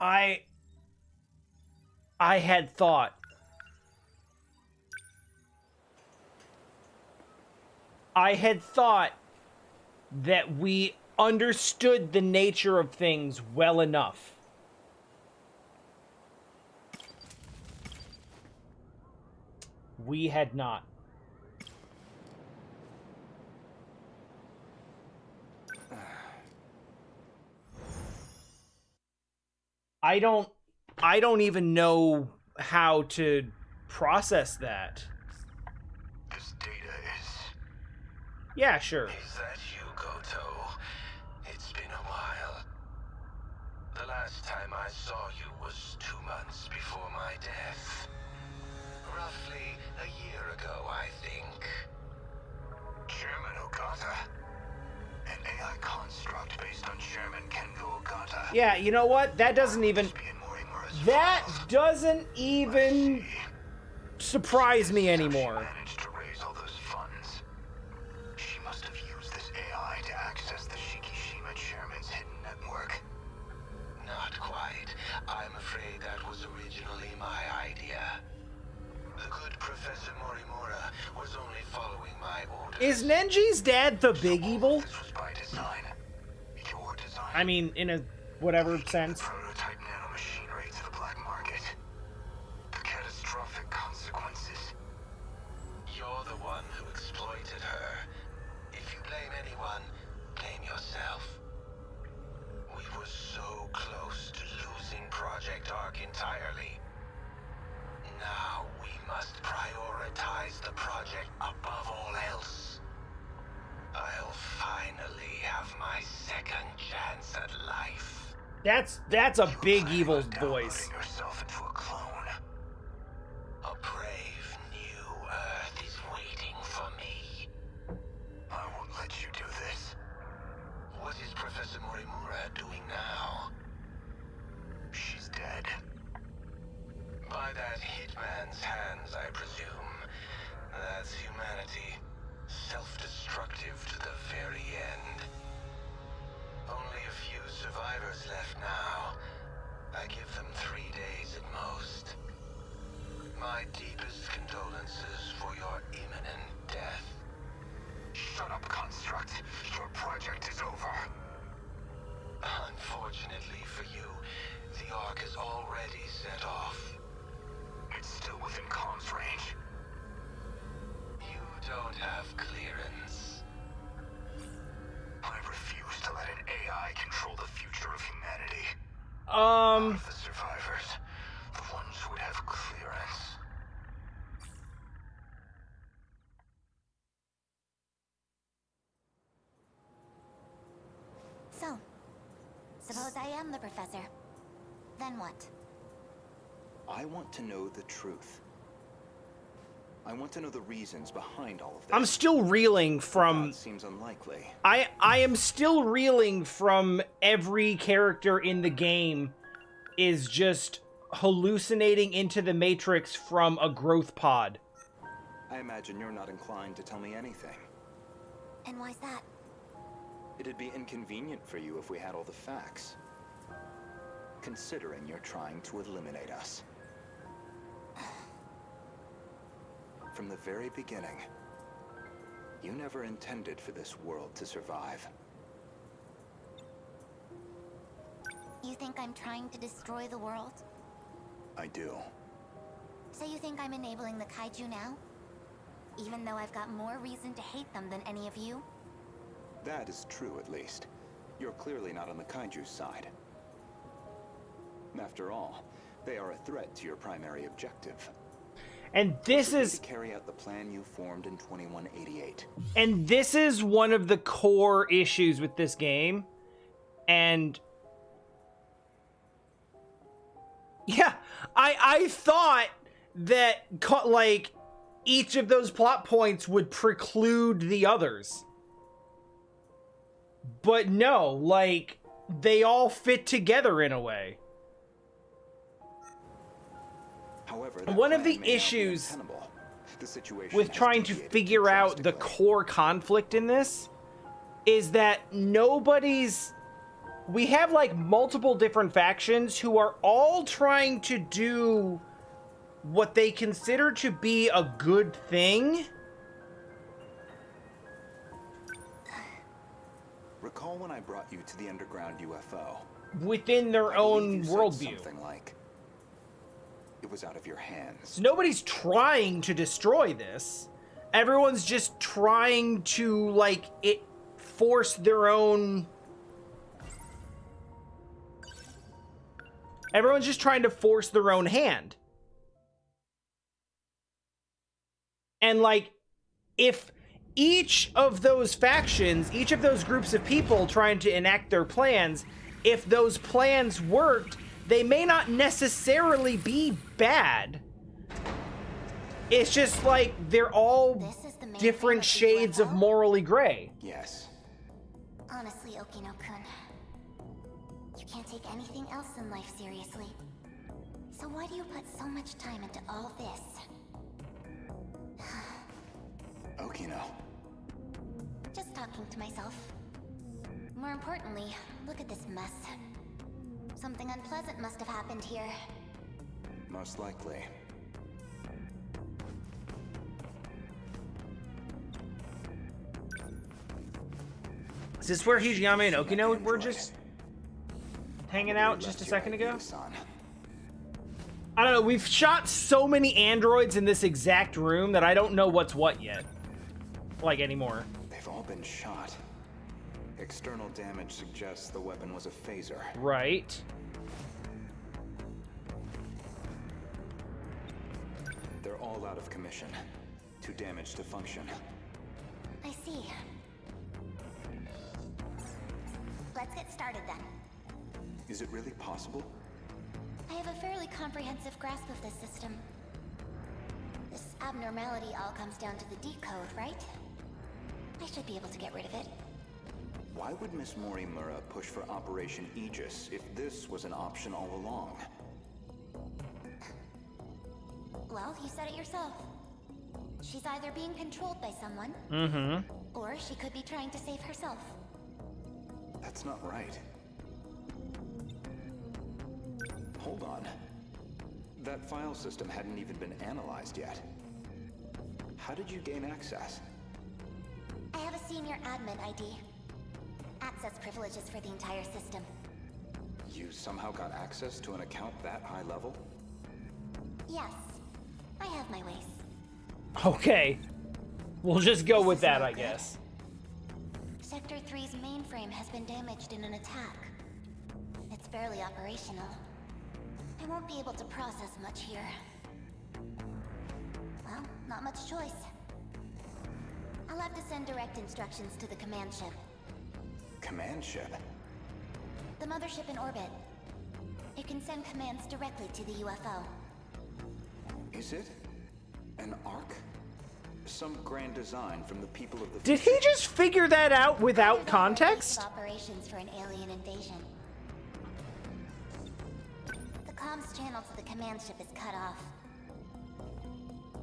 I had thought. I had thought that we understood the nature of things well enough. We had not. I don't even know how to process that. This data is... Yeah, sure. Is that you, Gouto? It's been a while. The last time I saw you was 2 months before my death. Roughly a year ago, I think. Chairman Ogata? An AI construct based on Chairman Kengo Ogata. Yeah, you know what? That doesn't even surprise me anymore. She managed to raise all those funds. She must have used this AI to access the Shikishima Chairman's hidden network. Not quite. I'm afraid that was originally my idea. The good Professor Morimura was only following my orders. Is Nenji's dad the big evil? This was by design. Your design. I mean, in a whatever sense. Prototype nanomachinery to the black market. The catastrophic consequences. You're the one who exploited her. If you blame anyone, blame yourself. We were so close to losing Project Ark entirely. Now we must prioritize the project above all else. I'll finally have my second chance at life. That's a big evil voice. Yourself into a clone. A brave new Earth is waiting for me. I won't let you do this. What is Professor Morimura doing now? She's dead. By that hitman's hands, I presume. That's humanity. Self-destructive to the very end. Only a few survivors left now. I give them 3 days at most. My deepest condolences for your imminent death. Shut up, Construct. Your project is over. Unfortunately for you, the Ark is already set off. It's still within comms range. You don't have clearance. I refuse to let an AI control the future of humanity. None of the survivors, the ones who would have clearance. So, suppose I am the professor. Then what? I want to know the truth. I want to know the reasons behind all of this. I'm still reeling from... That seems unlikely. I am still reeling from every character in the game is just hallucinating into the Matrix from a growth pod. I imagine you're not inclined to tell me anything. And why's that? It'd be inconvenient for you if we had all the facts. Considering you're trying to eliminate us. From the very beginning, you never intended for this world to survive. You think I'm trying to destroy the world? I do. So you think I'm enabling the kaiju now? Even though I've got more reason to hate them than any of you? That is true, at least. You're clearly not on the kaiju's side. After all, they are a threat to your primary objective. And this is... to carry out the plan you formed in 2188. And this is one of the core issues with this game. And... yeah, I thought that, like, each of those plot points would preclude the others. But no, like, they all fit together in a way. However, one of the issues with trying to figure out the core conflict in this is that nobody's we have like multiple different factions who are all trying to do what they consider to be a good thing. Recall when I brought you to the underground UFO? Within their I believe own you said worldview. something like, it was out of your hands. So nobody's trying to destroy this. Everyone's just trying to, like, force their own... Everyone's just trying to force their own hand. And, like, if each of those factions, each of those groups of people trying to enact their plans, if those plans worked, they may not necessarily be bad. It's just like they're all different shades of morally gray. Yes. Honestly, Okino-kun, you can't take anything else in life seriously. So why do you put so much time into all this? Okino. Just talking to myself. More importantly, look at this mess. Something unpleasant must have happened here. Most likely. Is this where Hijiyama and Okino were just hanging out just a second ago? I don't know, we've shot so many androids in this exact room that I don't know what's what yet. Like, anymore. They've all been shot. External damage suggests the weapon was a phaser. Right. They're all out of commission. Too damaged to function. I see. Let's get started then. Is it really possible? I have a fairly comprehensive grasp of this system. This abnormality all comes down to the decode, right? I should be able to get rid of it. Why would Miss Morimura push for Operation Aegis if this was an option all along? Well, you said it yourself. She's either being controlled by someone, or she could be trying to save herself. That's not right. Hold on. That file system hadn't even been analyzed yet. How did you gain access? I have a senior admin ID. Access privileges for the entire system. You somehow got access to an account that high level? Yes, I have my ways. Okay. We'll just go with that, not I good. guess. Sector 3's mainframe has been damaged in an attack. It's barely operational. I won't be able to process much here. Well, not much choice. I'll have to send direct instructions to the command ship. Command ship? The mothership in orbit. It can send commands directly to the UFO. Is it? An Ark? Some grand design from the people of the Did he just figure that out without context? Operations for an alien invasion. The comms channel to the command ship is cut off.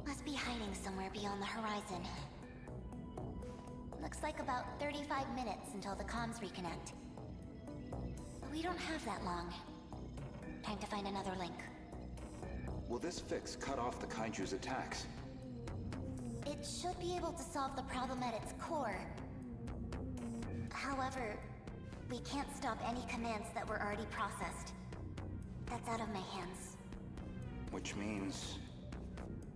Must be hiding somewhere beyond the horizon. Looks like about 35 minutes until the comms reconnect. But we don't have that long. Time to find another link. Will this fix cut off the Kaiju's attacks? It should be able to solve the problem at its core. However, we can't stop any commands that were already processed. That's out of my hands. Which means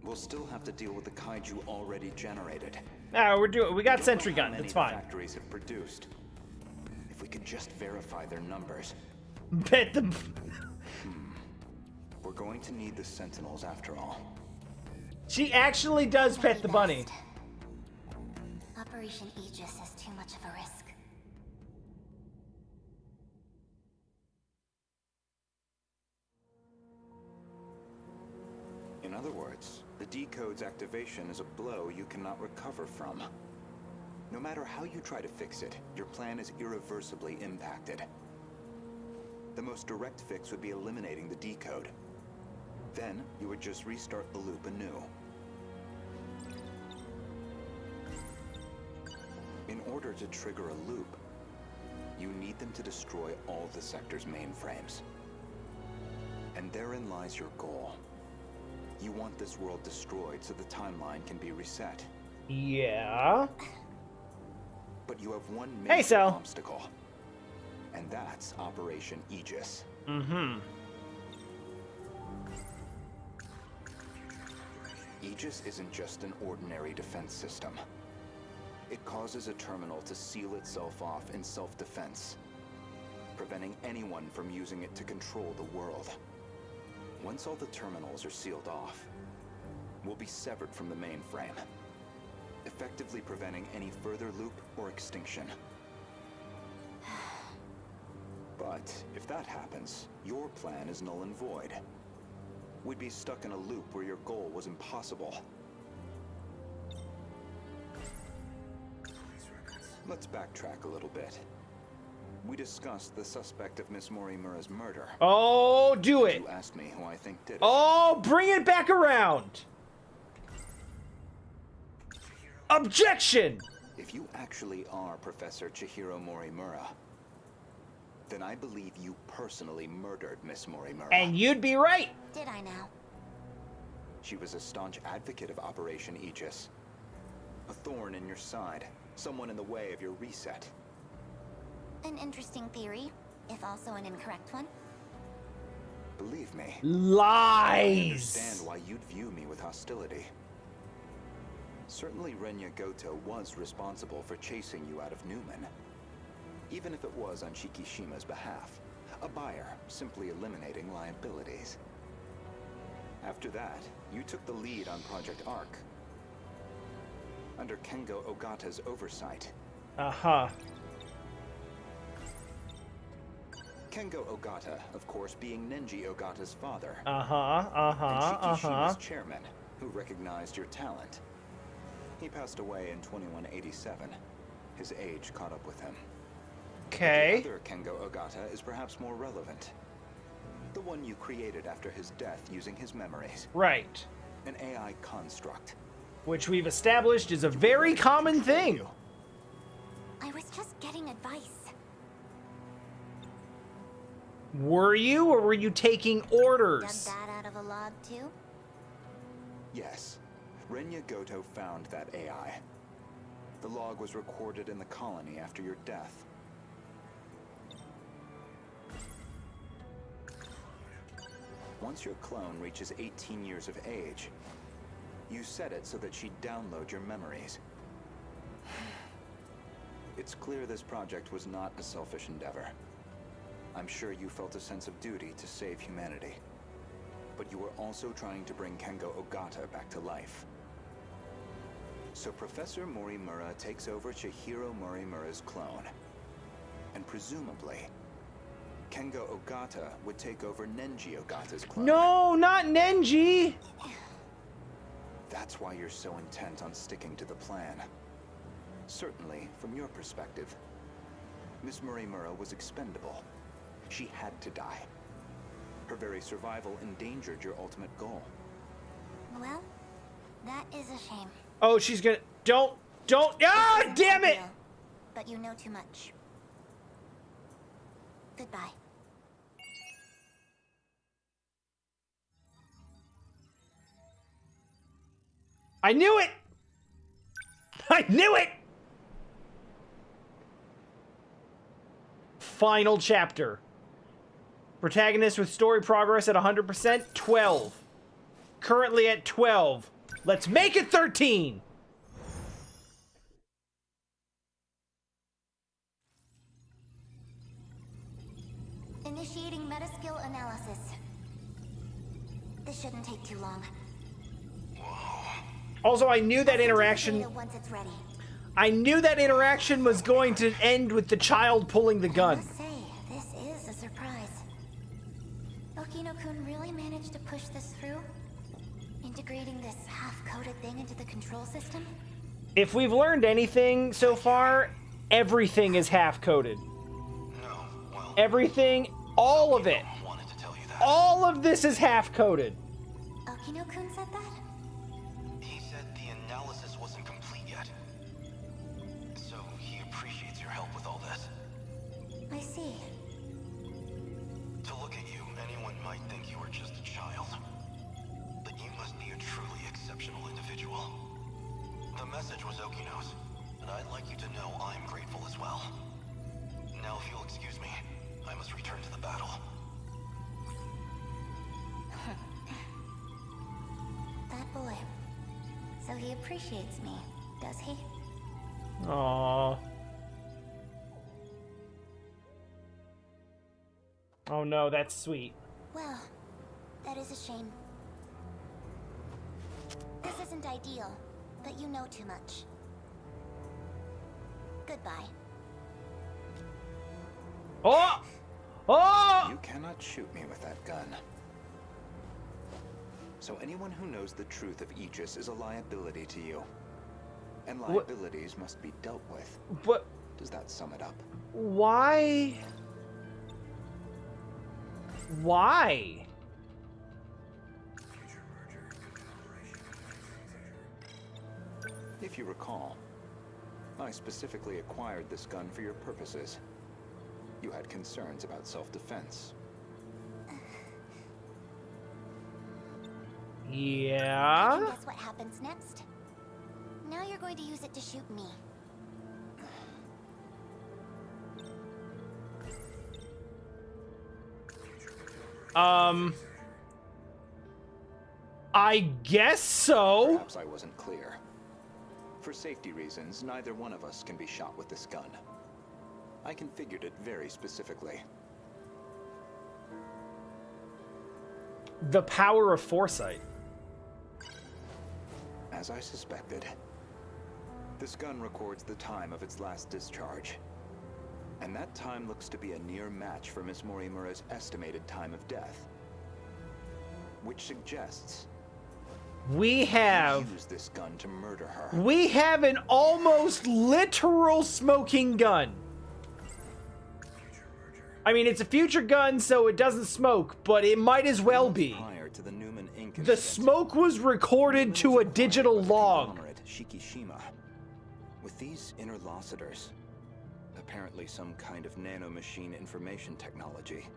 we'll still have to deal with the Kaiju already generated. No, we got sentry Don't know how gun. many It's the fine. factories have produced. If we could just verify their numbers. Bet them. We're going to need the Sentinels after all. She actually does pet the bunny. Best. Operation Aegis is too much of a risk. In other words, the decode's activation is a blow you cannot recover from. No matter how you try to fix it, your plan is irreversibly impacted. The most direct fix would be eliminating the decode. Then, you would just restart the loop anew. In order to trigger a loop, you need them to destroy all the sector's mainframes. And therein lies your goal. You want this world destroyed so the timeline can be reset. Yeah. But you have one Hey, major Sal. obstacle. And that's Operation Aegis. Mm-hmm. Aegis isn't just an ordinary defense system. It causes a terminal to seal itself off in self-defense, preventing anyone from using it to control the world. Once all the terminals are sealed off, we'll be severed from the mainframe, effectively preventing any further loop or extinction. But if that happens, your plan is null and void. We'd be stuck in a loop where your goal was impossible. Let's backtrack a little bit. We discussed the suspect of Miss Morimura's murder. Oh, do it. You asked me who I think did it. Oh, bring it back around. Objection! If you actually are Professor Chihiro Morimura, then I believe you personally murdered Miss Morimura. And you'd be right. Did I now? She was a staunch advocate of Operation Aegis. A thorn in your side, someone in the way of your reset. An interesting theory, if also an incorrect one. Believe me, I Lies. understand why you'd view me with hostility. Certainly Renya Gouto was responsible for chasing you out of Newman, even if it was on Shikishima's behalf, a buyer simply eliminating liabilities. After that, you took the lead on Project Arc, under Kengo Ogata's oversight. Uh-huh. Kengo Ogata, of course, being Nenji Ogata's father. Uh-huh. And Shikishima's chairman, who recognized your talent. He passed away in 2187. His age caught up with him. Okay. The other Kengo Ogata is perhaps more relevant. The one you created after his death using his memories. Right. An AI construct. Which we've established is a very common thing. I was just getting advice. Were you, or were you taking Dug orders? that out of a log too? Yes. Renya Gouto found that AI. The log was recorded in the colony after your death. Once your clone reaches 18 years of age, you set it so that she'd download your memories. It's clear this project was not a selfish endeavor. I'm sure you felt a sense of duty to save humanity. But you were also trying to bring Kengo Ogata back to life. So Professor Morimura takes over Chihiro Morimura's clone. And presumably, Kengo Ogata would take over Nenji Ogata's clone. No, not Nenji. That's why you're so intent on sticking to the plan. Certainly, from your perspective, Miss Morimura was expendable. She had to die. Her very survival endangered your ultimate goal. Well, that is a shame. Oh, she's gonna... Don't... Ah, damn it! But you know too much. Goodbye. I knew it! I knew it! Final chapter. Protagonist with story progress at 100%, 12. Currently at 12. Let's make it 13! Initiating metaskill analysis. This shouldn't take too long. Also, I knew that Data interaction... once it's ready. I knew that interaction was going to end with the child pulling the I gun. must say, this is a surprise. Okino-kun really managed to push this through? Integrating this half-coded thing into the control system? If we've learned anything so far, everything is half-coded. No, well, Everything, all of it. wanted to tell you that. All of this is half-coded. Okino-kun said that? He said the analysis wasn't complete yet. So he appreciates your help with all this. see. To look at you, anyone might think you were just a child. But you must be a truly exceptional individual. The message was Okino's, and I'd like you to know I'm grateful as well. Now, if you'll excuse me, I must return to the battle. That boy. So he appreciates me, does he? Aww. Oh no, that's sweet. Well, that is a shame. This isn't ideal, but you know too much. Goodbye. Oh! Oh! You cannot shoot me with that gun. So anyone who knows the truth of Aegis is a liability to you. And liabilities must be dealt with. But Does that sum it up? why? Why? If you recall, I specifically acquired this gun for your purposes. You had concerns about self-defense. Yeah? And guess what happens next? Now you're going to use it to shoot me. I guess so. Perhaps I wasn't clear. For safety reasons, neither one of us can be shot with this gun. I configured it very specifically. The power of foresight. As I suspected, this gun records the time of its last discharge. And that time looks to be a near match for Miss Morimura's estimated time of death. Which suggests We you have used this gun to murder her. an almost literal smoking gun. I mean, it's a future gun, so it doesn't smoke, but it might as well be. Prior to the Newman Inc. The incident, smoke was recorded to a Newman was digital acquired by the log. conglomerate Shikishima. With these interlocutors, apparently some kind of nanomachine information technology,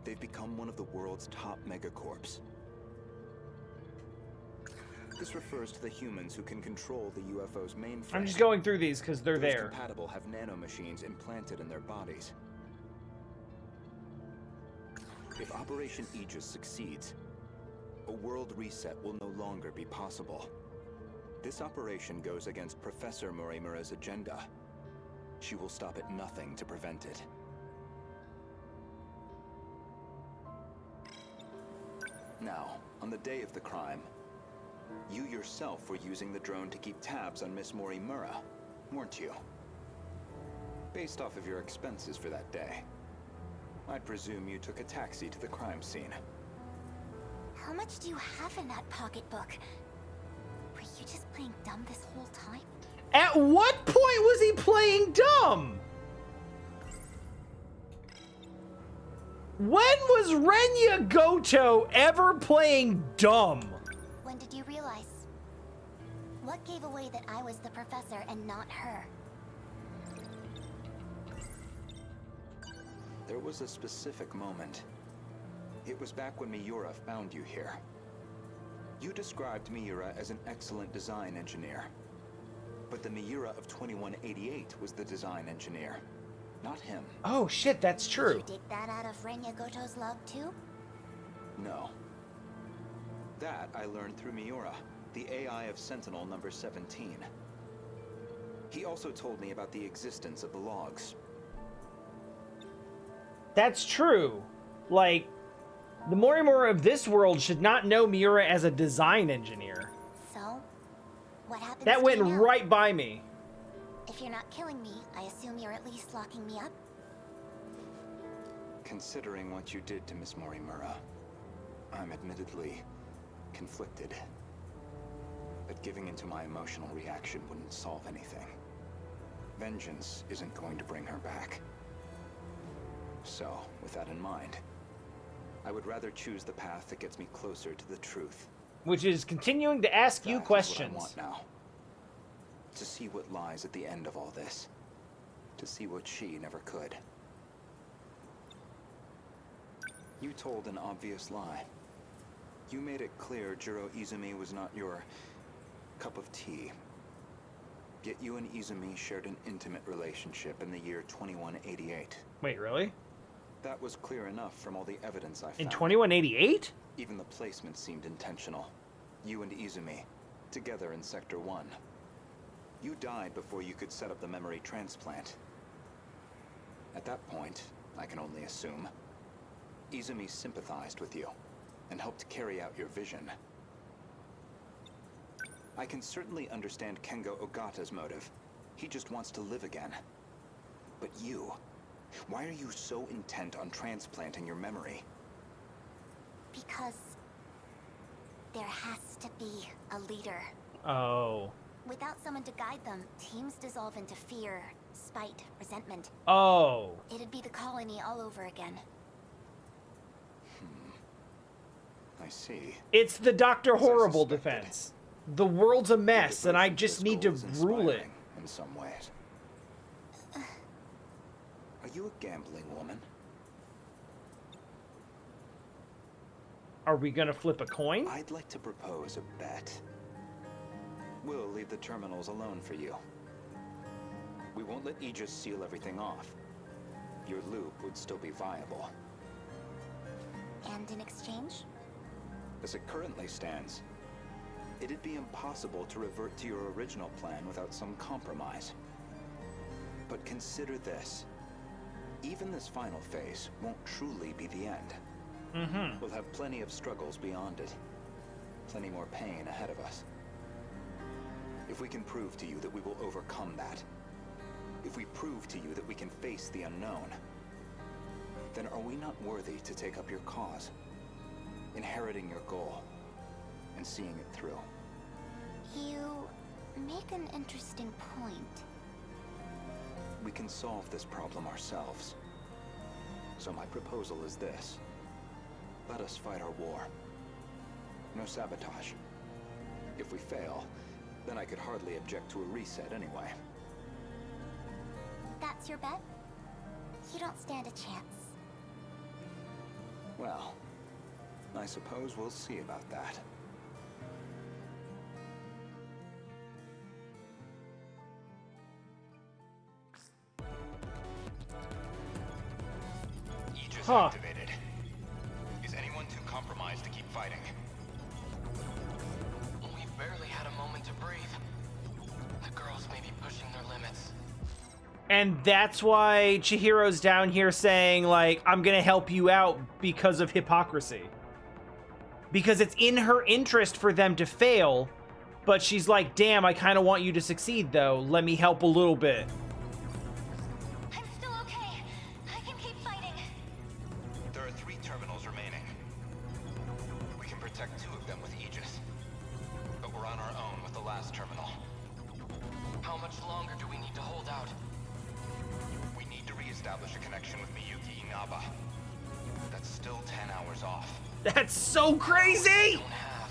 they've become one of the world's top megacorps. This refers to the humans who can control the UFO's mainframe. I'm just going through these because they're Those there. compatible have nanomachines implanted in their bodies. If Operation Aegis succeeds, a world reset will no longer be possible. This operation goes against Professor Morimura's agenda. She will stop at nothing to prevent it. Now, on the day of the crime, you yourself were using the drone to keep tabs on Miss Morimura, weren't you? Based off of your expenses for that day, I'd presume you took a taxi to the crime scene. How much do you have in that pocketbook? Were you just playing dumb this whole time? At what point was he playing dumb? When was Renya Gouto ever playing dumb? When did you realize? What gave away that I was the professor and not her? There was a specific moment. It was back when Miura found you here. You described Miura as an excellent design engineer. But the Miura of 2188 was the design engineer, not him. Oh shit, that's Did true. you dig that out of Renya Goto's log too? No. That I learned through Miura, the AI of Sentinel number 17. He also told me about the existence of the logs. That's true. Like, the Morimura of this world should not know Miura as a design engineer. So, what happens That to went you now? right by me. If you're not killing me, I assume you're at least locking me up? Considering what you did to Miss Morimura, I'm admittedly conflicted. But giving into my emotional reaction wouldn't solve anything. Vengeance isn't going to bring her back. So, with that in mind, I would rather choose the path that gets me closer to the truth. Which is continuing to ask you That is questions. what I want now. To see what lies at the end of all this. To see what she never could. You told an obvious lie. You made it clear Jiro Izumi was not your cup of tea. Yet you and Izumi shared an intimate relationship in the year 2188. Wait, really? That was clear enough from all the evidence I found. In 2188? Even the placement seemed intentional. You and Izumi, together in Sector 1. You died before you could set up the memory transplant. At that point, I can only assume, Izumi sympathized with you and helped carry out your vision. I can certainly understand Kengo Ogata's motive. He just wants to live again. But you, why are you so intent on transplanting your memory? Because there has to be a leader. Oh. Without someone to guide them, teams dissolve into fear, spite, resentment. Oh. It'd be the colony all over again. I see. It's the Dr. As I Horrible suspected. defense. The world's a mess, Your and I devotion just this need to goal is rule it. inspiring in some ways. Are you a gambling woman? Are we gonna flip a coin? I'd like to propose a bet. We'll leave the terminals alone for you. We won't let Aegis seal everything off. Your loop would still be viable. And in exchange? As it currently stands, it'd be impossible to revert to your original plan without some compromise. But consider this. Even this final phase won't truly be the end. Mm-hmm. We'll have plenty of struggles beyond it. Plenty more pain ahead of us. If we can prove to you that we will overcome that, if we prove to you that we can face the unknown, then are we not worthy to take up your cause, inheriting your goal, and seeing it through? You make an interesting point. We can solve this problem ourselves. So my proposal is this. Let us fight our war. No sabotage. If we fail, then I could hardly object to a reset anyway. That's your bet? You don't stand a chance. Well, I suppose we'll see about that. Aegis Huh. activated. Is anyone too compromised to keep fighting? We've barely had a moment to breathe. The girls may be pushing their limits. And that's why Chihiro's down here saying, like, I'm gonna help you out because of hypocrisy. Because it's in her interest for them to fail, but she's like, damn, I kind of want you to succeed, though. Let me help a little bit. I'm still okay. I can keep fighting. There are 3 terminals remaining. We can protect 2 of them with Aegis. But we're on our own with the last terminal. How much longer do we need to hold out? We need to re-establish a connection with Miyuki Inaba. That's still 10 hours off. That's so crazy! Don't have.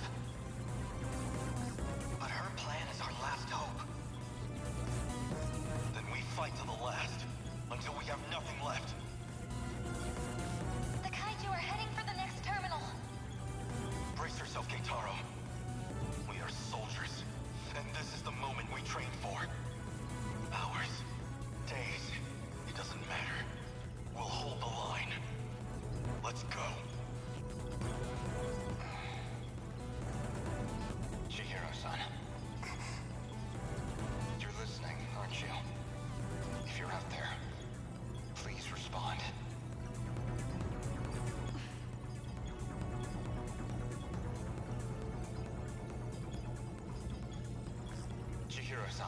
But her plan is our last hope. Then we fight to the last, until we have nothing left. The kaiju are heading for the next terminal. Brace yourself, Keitaro. We are soldiers, and this is the moment we train for. Hours, days, it doesn't matter. We'll hold the line. Let's go. Chihiro-san. You're listening, aren't you? If you're out there, please respond. Chihiro-san,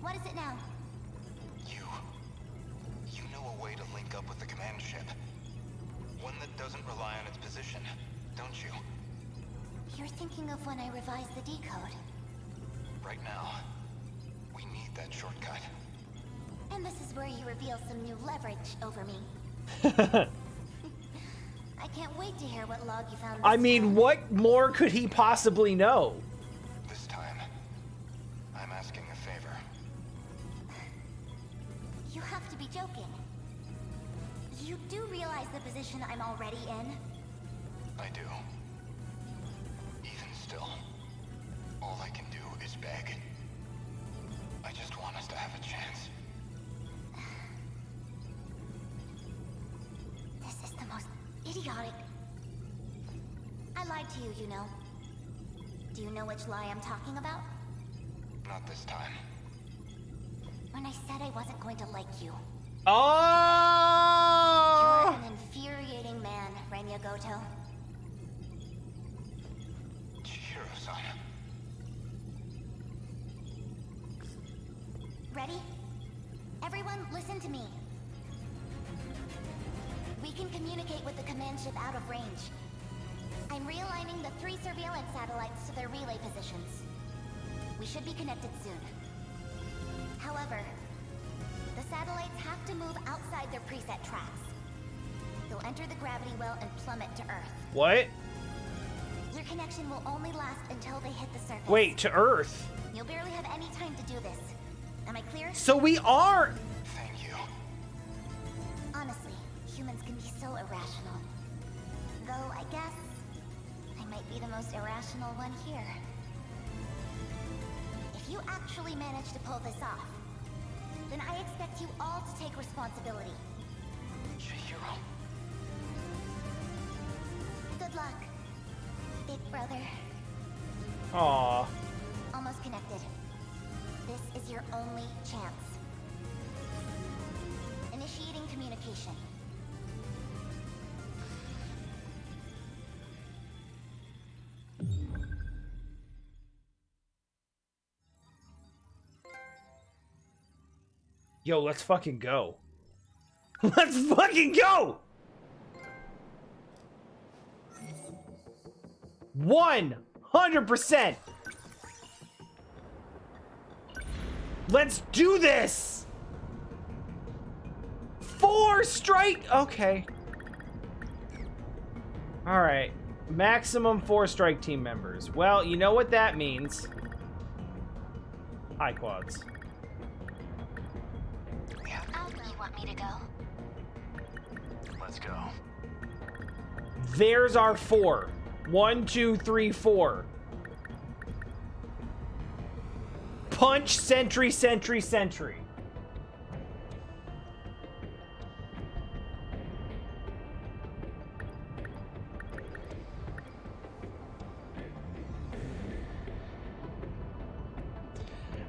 What is it now? you know a way to link up with the command ship. One that doesn't rely on its position, don't you? You're thinking of when I revised the decode. Right now, we need that shortcut. And this is where you reveal some new leverage over me. I can't wait to hear what log you found this I mean, time. what more could he possibly know? This time, I'm asking a favor. You have to be joking. You do realize the position I'm already in? I do. Even still, all I can do is beg. I just want us to have a chance. This is the most idiotic... I lied to you, you know. Do you know which lie I'm talking about? Not this time. When I said I wasn't going to like you. Oh! You're an infuriating man, Renya Gouto. Chihiro-san. Ready? Everyone, listen to me. We can communicate with the command ship out of range. I'm realigning the 3 surveillance satellites to their relay positions. We should be connected soon. However, the satellites have to move outside their preset tracks. They'll enter the gravity well and plummet to Earth. What? Your connection will only last until they hit the surface. Wait, to Earth? You'll barely have any time to do this. Am I clear? So we are... Thank you. Honestly, humans can be so irrational. Though, I guess, I might be the most irrational one here. If you actually manage to pull this off, then I expect you all to take responsibility. Chihiro. Good luck, big brother. Aw. Almost connected. This is your only chance. Initiating communication. Yo, let's fucking go. Let's fucking go! 100%! Let's do this! 4 strike! Okay. Alright. Maximum 4 strike team members. Well, you know what that means. High quads. You want me to go? Let's go. There's our 4. 1, 2, 3, 4. Punch, sentry, sentry, sentry.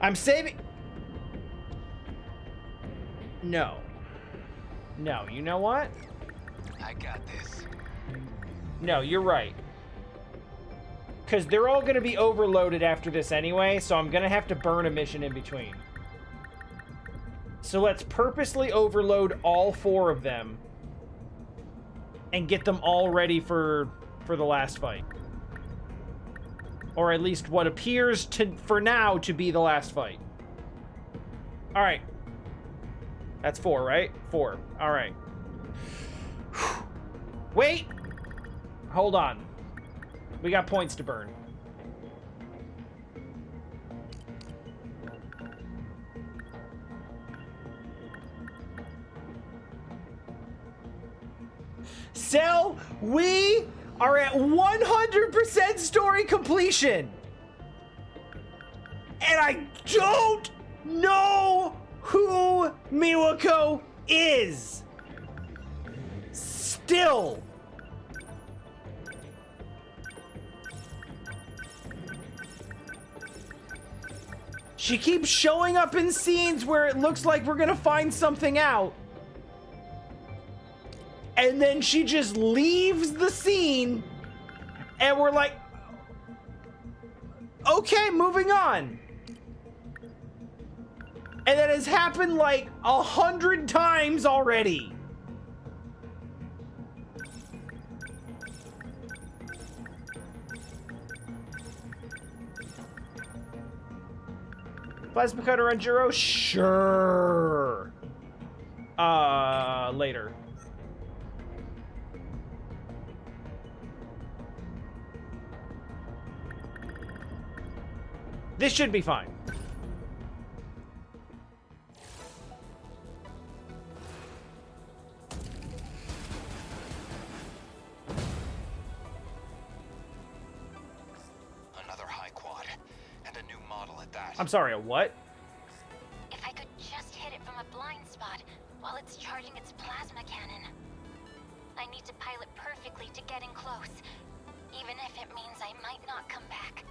I'm saving... No. No, you know what? I got this. No, you're right. Because they're all going to be overloaded after this anyway, so I'm going to have to burn a mission in between. So let's purposely overload all 4 of them and get them all ready for the last fight. Or at least what appears to, for now, to be the last fight. Alright. That's 4, right? 4. Alright. Wait! Hold on. We got points to burn. Cell, we are at 100% story completion. And I don't know who Miwako is. Still. She keeps showing up in scenes where it looks like we're gonna find something out. And then she just leaves the scene. And we're like, okay, moving on. And that has happened like 100 times already. Plasma cutter on Jiro? Sure. Later. This should be fine. that. I'm sorry, a what? If I could just hit it from a blind spot while it's charging its plasma cannon. I need to pilot perfectly to get in close, even if it means I might not come back.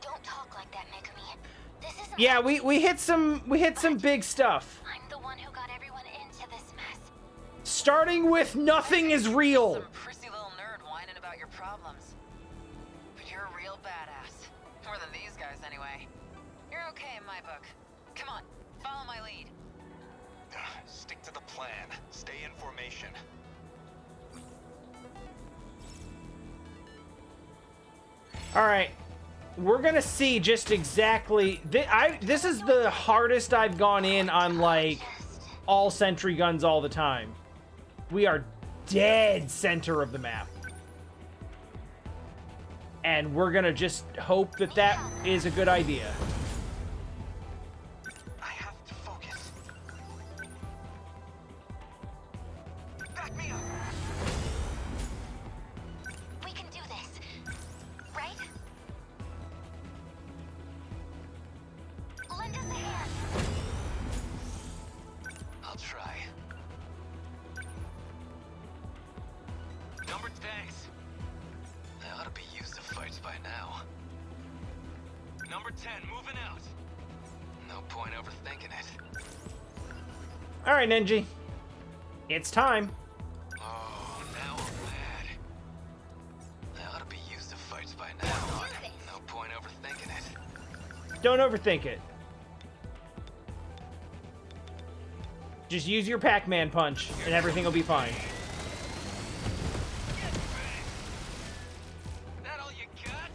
Don't talk like that, Megumi. This isn't. Yeah, we hit some big stuff. I'm the one who got everyone into this mess. Starting with nothing is real. Some prissy little nerd whining about your problems. But you're a real badass. More than these guys, anyway. You're okay in my book. Come on, follow my lead. Stick to the plan. Stay in formation. All right. We're gonna see just exactly. This is the hardest I've gone in on like all sentry guns all the time. We are dead center of the map, and we're gonna just hope that that is a good idea. I have to focus. Back me up. We can do this, right? Lend us a hand. I'll try. Number thanks. I ought to be used to fights by now. Number 10, moving out. No point overthinking it. All right, Nenji. It's time. Oh, now I'm mad. I ought to be used to fights by now. No point overthinking it. Don't overthink it. Just use your Pac-Man punch, and everything will be fine. That all you got?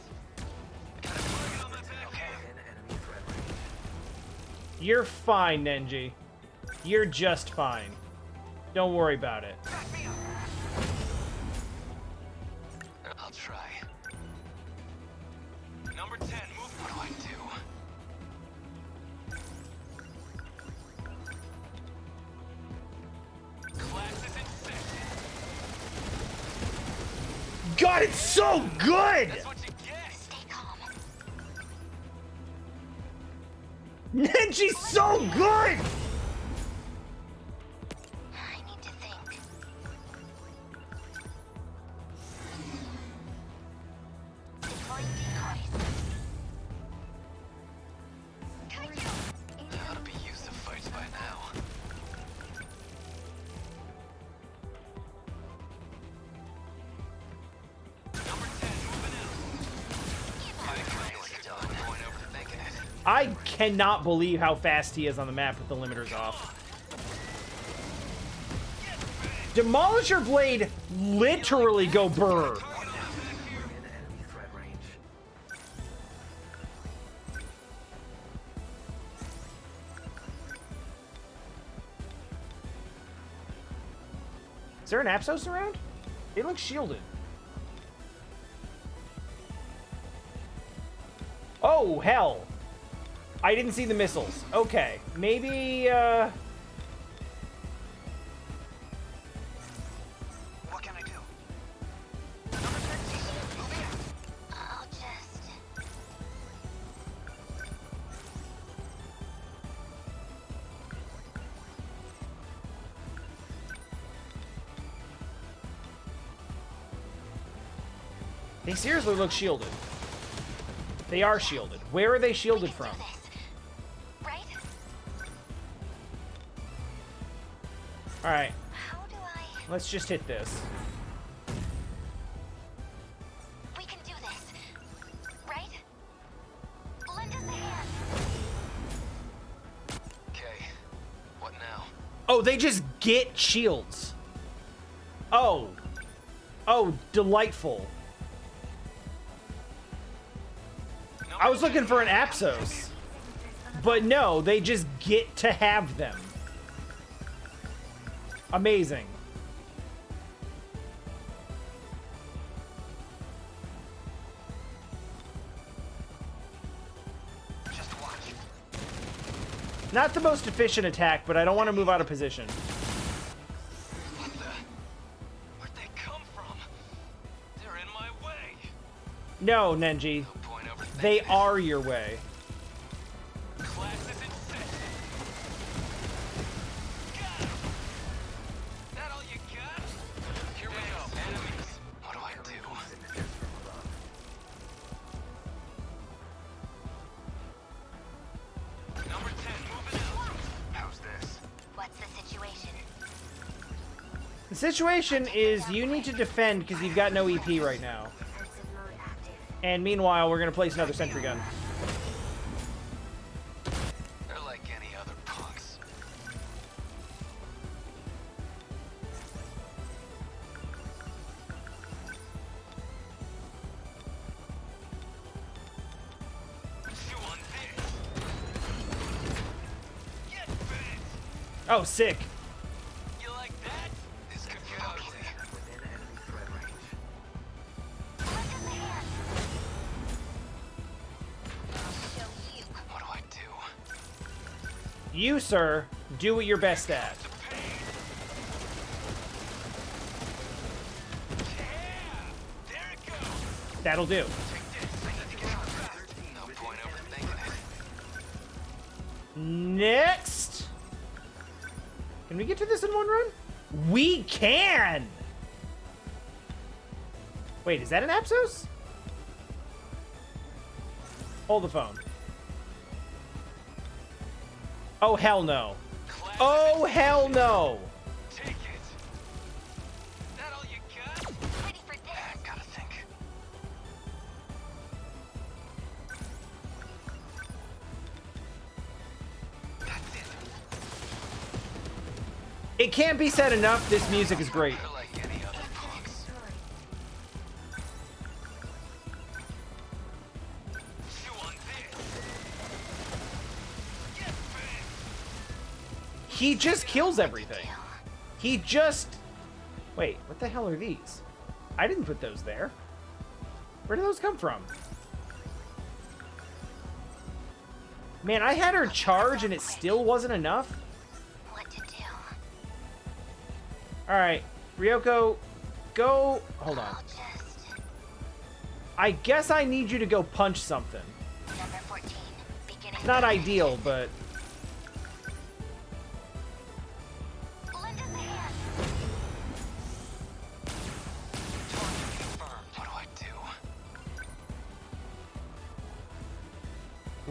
Got a target on my back. You're fine, Nenji. You're just fine. Don't worry about it. Back me up. I'll try. Number 10, move. What do I do? Class is in session. God, it's so good! That's what you get. Stay calm. Nenji's so good! I need to think. Deploying decoys. I ought to be used to fights by now. Number 10, moving out. I finally done. No point overthinking it. I cannot believe how fast he is on the map with the limiters off. Demolisher Blade literally go burr. Is there an Apsos around? It looks shielded. Oh, hell. I didn't see the missiles. Okay, maybe, What can I do? Number 13, moving out. I'll just... they seriously look shielded. They are shielded. Where are they shielded from? do this, right? Alright, How do I... let's just hit this. We can do this, right? Lend us a hand. Okay, what now? Oh, they just get shields. Oh. Oh, delightful. I was looking for an Apsos. But no, they just get to have them. Amazing. Just watch. Not the most efficient attack, but I don't want to move out of position. What the? Where'd they come from? They're in my way. No, Nenji. No point overthinking They are your way. Class is in session. Got him. That all you got? Here we go. Enemies. What do I do? Number 10, moving out. How's this? What's the situation? The situation is you need to defend because you've got no EP right now. Defensive mode active. And meanwhile, we're going to place another sentry gun. They're like any other punks. Chew on this. Get bit. Oh, sick. You like that? This could get ugly. Within enemy threat range. Show you. What do I do? You, sir, do what you're best at. Yeah! There it goes! That'll do. Take this. I need to get out fast. No point overthinking it. Next. Can we get to this in one run? We can! Wait, is that an Apsos? Hold the phone. Oh, hell no. Oh, hell no. Take it. That all you got? Ready for this? Gotta think. That's it. It can't be said enough, this music is great. They're like any other punks. Chew on this. Get bit. He just kills everything. He just... Wait, what the hell are these? I didn't put those there. Where did those come from? Man, I had her charge and it still wasn't enough? What to do? Alright, Ryoko, go... Hold on. I'll just... I guess I need you to go punch something. Number 14. Beginning. It's not ideal, but... Lend us a hand. Target confirmed. What do I do?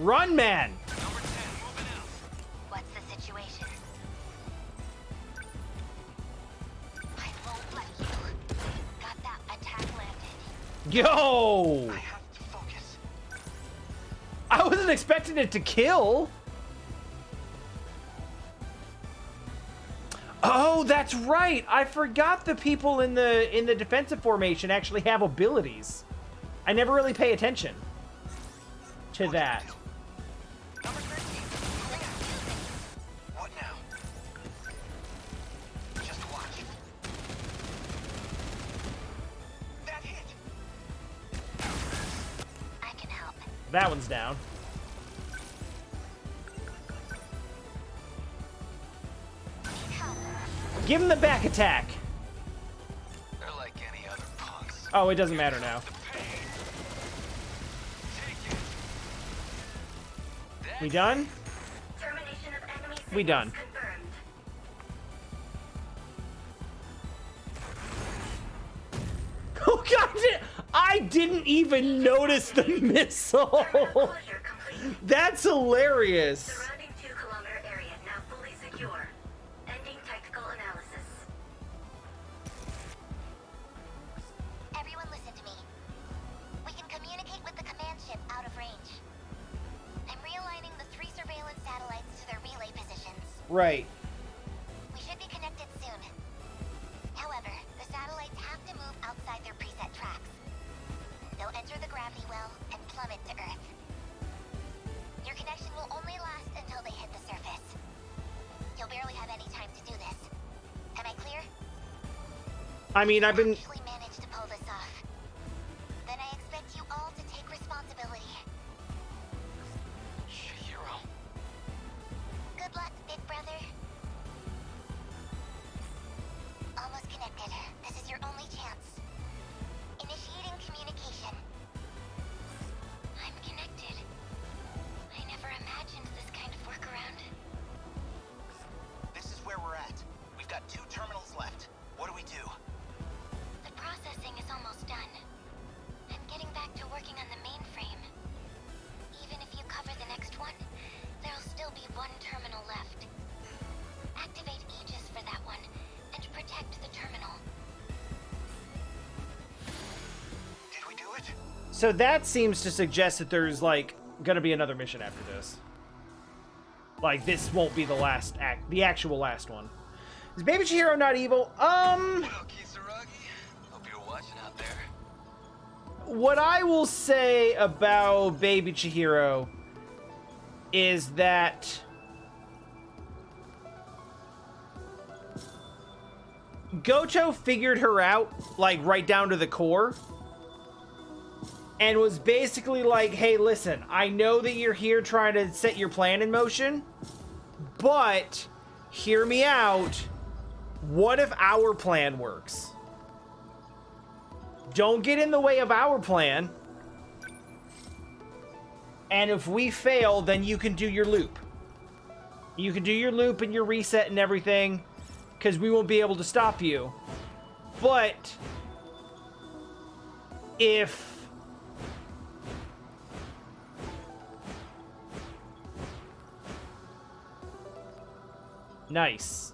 Run, man! Number 10, moving out. What's the situation? I won't let you. Got that attack landed. Yo! I have to focus. I wasn't expecting it to kill. Oh, that's right. I forgot the people in the defensive formation actually have abilities. I never really pay attention to that. Number 13, moving out. What now? Just watch. That hit. I can help. That one's down. Need help. Give him the back attack. They're like any other punks. Oh, it doesn't matter now. The pain. Take it. We done? Termination of enemy We done. confirmed. Oh god, I didn't even notice the missile. Closure complete. That's hilarious. Surrounding 2-kilometer area now fully secure. Ending tactical analysis. Everyone listen to me. We can communicate with the command ship out of range. I'm realigning the 3 surveillance satellites to their relay positions. Right. We should be connected soon. However, the satellites have to move outside their preset tracks. They'll enter the gravity well and plummet to Earth. Your connection will only last until they hit the surface. You'll barely have any time to do this. Am I clear? I mean, I've been... Actually managed to pull this off. Then I expect you all to take responsibility. Hero. Good luck, big brother. Almost connected. This is your only chance. Initiating communication. I'm connected. processing is almost done. I'm getting back to working on the mainframe. Even if you cover the next one, there'll still be one terminal left. Activate Aegis for that one, and protect the terminal. Did we do it? So that seems to suggest that there's, like, gonna be another mission after this. Like, this won't be the last act, the actual last one. Is Baby Chihiro not evil? What up, Kisaragi? Hope you're watching out there. What I will say about Baby Chihiro is that Gouto figured her out, like, right down to the core. And was basically like, hey, listen, I know that you're here trying to set your plan in motion, but hear me out. What if our plan works? Don't get in the way of our plan. And if we fail, then you can do your loop. You can do your loop and your reset and everything, because we won't be able to stop you. But if nice.